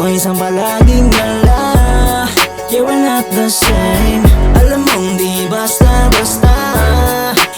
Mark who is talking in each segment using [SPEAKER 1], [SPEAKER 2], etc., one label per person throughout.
[SPEAKER 1] boys ang palaging gala. Yeah, we're not the same. Alam mong di basta-basta.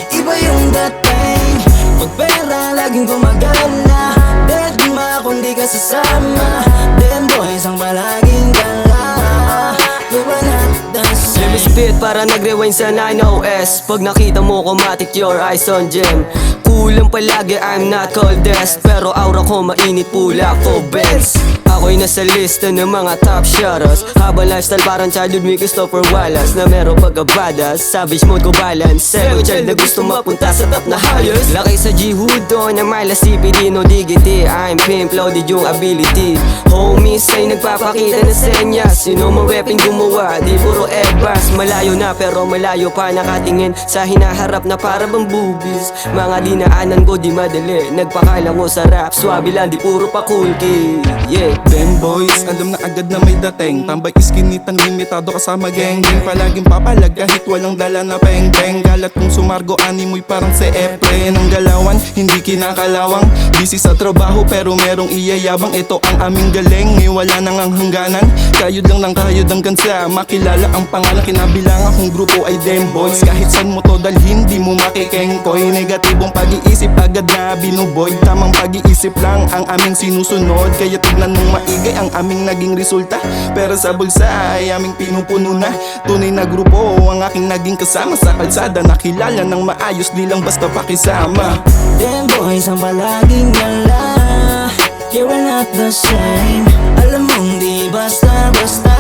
[SPEAKER 1] Iba yung dating. Pag pera laging gumagana. Dead ma kung di ka sasama. Them boys ang palaging gala. We're not the same.
[SPEAKER 2] Spit para nag-rewind sa 9OS. Pag nakita mo ko matik your eyes on gem. Kulang palagi I'm not coldest, pero aura ko mainit pula for beds. Ako'y nasa lista ng mga top shotters. Habang lifestyle parang childhood may Christopher Wallace. Na meron pagka-badass, savage mode ko balance. Second child na gusto mapunta sa top na highest. Laki sa G-Hood doon ang Myla CPD no diggity. I'm pimp, loaded yung ability. Homies ay nagpapakita ng senyas. Sino mo rapping gumawa, di puro ebas. Malayo na pero malayo pa nakatingin sa hinaharap na para bang boobies. Mga dinaanan ko di madali. Nagpakala ko sa rap, swabe lang di puro pa cool kid. Yeah.
[SPEAKER 3] Them boys, alam na agad na may dating. Tambay iskinitan, limitado kasama geng-geng. Palaging papalag kahit walang dala na peng-peng. Galat kung sumargo, animoy parang si Efren. Ang galawan, hindi kinakalawang. Busy sa trabaho pero merong iyayabang. Ito ang aming galing, may wala nang ang hangganan. Kayod lang kayod hanggang sa makilala ang pangalan. Kinabilangan kung grupo ay them boys. Kahit saan mo to dalhin, di mo makikengkoy. Negatibong pag-iisip agad na binuboy. Tamang pag-iisip lang ang aming sinusunod. Kaya tignan mong maigay ang aming naging resulta. Pero sa bulsa ay aming pinupuno na. Tunay na grupo ang aking naging kasama. Sa kalsada nakilala ng maayos, di lang basta pakisama.
[SPEAKER 1] Them boys ang palaging gala. Yeah, we're not the same. Alam mong di basta-basta.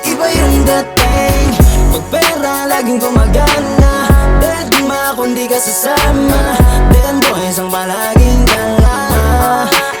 [SPEAKER 1] Iba yung dating. Pag pera laging gumagana. Dead ma kung di ka sasama. Them boys ang palaging gala.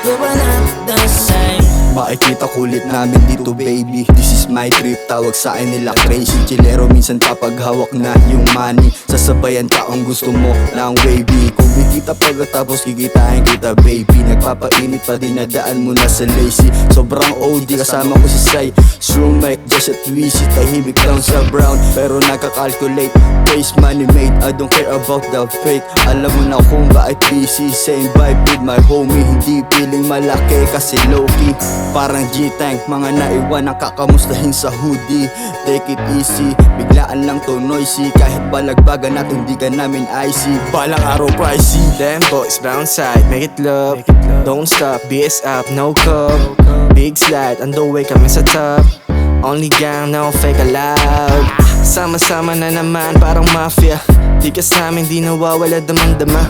[SPEAKER 1] We're not the same.
[SPEAKER 4] Makikita kulit namin dito baby. This is my trip, tawag sa akin nila crazy. Chilero minsan kapag hawak na yung money. Sasabayan ka kung gusto mo ng wavy. Kumikita pagkatapos kikitain kita baby. Nagpapainit pa din nadaan mo na sa lazy. Sobrang OD kasama ko si Sai. Shroom mic, just at Twisty. Tahimik lang sa brown pero nakakalculate. Face money made, I don't care about the fake. Alam mo na kung bakit busy. Same vibe with my homie. Hindi feeling malaki kasi low-key. Parang G-Tank, mga naiwan ang kakamustahin sa hoodie. Take it easy, biglaan lang to noisy. Kahit balagbagan natin di ka namin icy. Balang araw pricey.
[SPEAKER 5] Them boys bounce side, make it love. Don't stop, BS up, no cup. Big slide, on the way kami sa top. Only gang, no fake allowed. Sama-sama na naman parang mafia. Di ka sa amin, di nawawala damang-dama.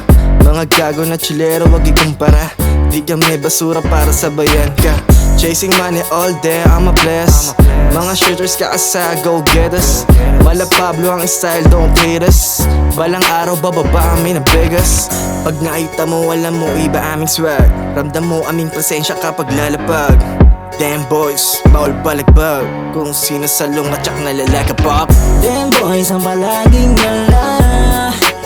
[SPEAKER 5] Mga gago na chilero, wag ikumpara. Di kami basura para sabayan ka. Chasing money all day, I'm a bless. Mga shooters ka asa, go get us. Mala Pablo ang style, don't hate us. Balang araw bababa kami na Vegas. Pag nakita mo, alam mo iba aming swag. Ramdam mo aming presensya kapag lalapag. Damn boys, bawal balagbag. Kung sino sa lunga tsak na lalakapap.
[SPEAKER 1] Them boys ang palaging gala.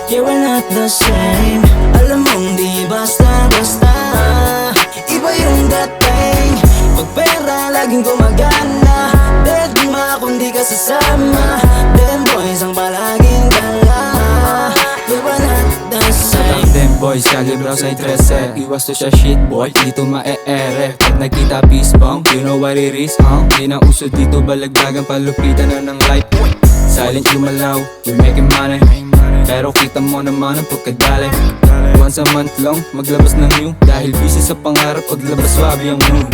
[SPEAKER 1] Yeah, we're not the same. Alam mong di basta-basta. Iba yung dating. Pag pera laging gumagana. Dead ma kung di ka sasama. Them boys ang palaging gala. We're not the same.
[SPEAKER 6] Them boys, kalibraw sa interese. Iwas to siya shit boy, dito mae-ere. Pag nagkita peace bomb, you know what it is, Di na uso dito balagdagan, palupitan na ng light. Silent lumalaw, we making money. Pero kita mo naman ang pagkadali. Once a month long, maglabas ng new. Dahil busy sa pangarap, paglabas swabe ang mood.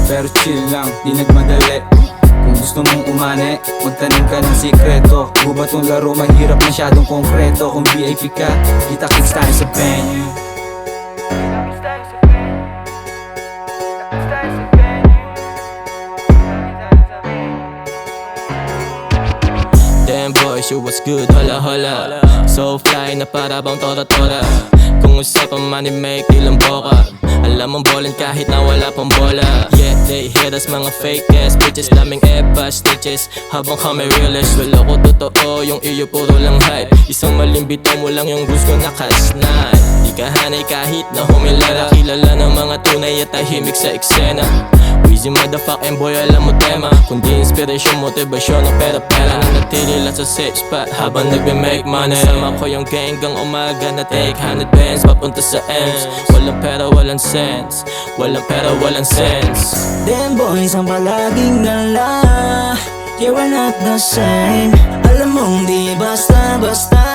[SPEAKER 6] Pero chill lang, di nagmadali. Kung gusto mong umani, magtanim ka ng sikreto. Guba tong laro, mahirap masyadong konkreto. Kung VIP ka, kita-kits tayo sa venue.
[SPEAKER 5] Damn boys, you was good, hola hola. So fly na para bang tora-tora. Kung usapang money make, di lang boka. Alam mong ballin' kahit na wala pang bola. Yeah, they hit us mga fake ass bitches. Daming eba stitches habang kami realist. Wala ko totoo, yung iyo puro lang hype. Isang malimbito mo lang yung gusto nakasnay. Di ka hanay kahit na humilara. Kilala ng mga tunay at tahimik sa eksena.
[SPEAKER 7] Easy motherfucking boy, alam mo tema Kundi inspiration, motivasyon ng pera-pera Nanatili lang sa safe spot habang nagme-make money Sama ko yung gang gang umaga na take 100 bands papunta sa ends Walang pera, walang sense Walang pera, walang sense
[SPEAKER 1] Them boys ang palaging dala Yeah, we're not the same Alam mong di basta-basta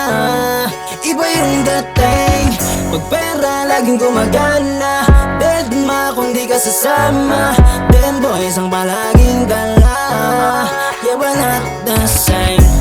[SPEAKER 1] Iba yung dating Pag pera laging gumagana Deadma kung di ka sasama Them boys ang palaging dala Yeah, we're not the same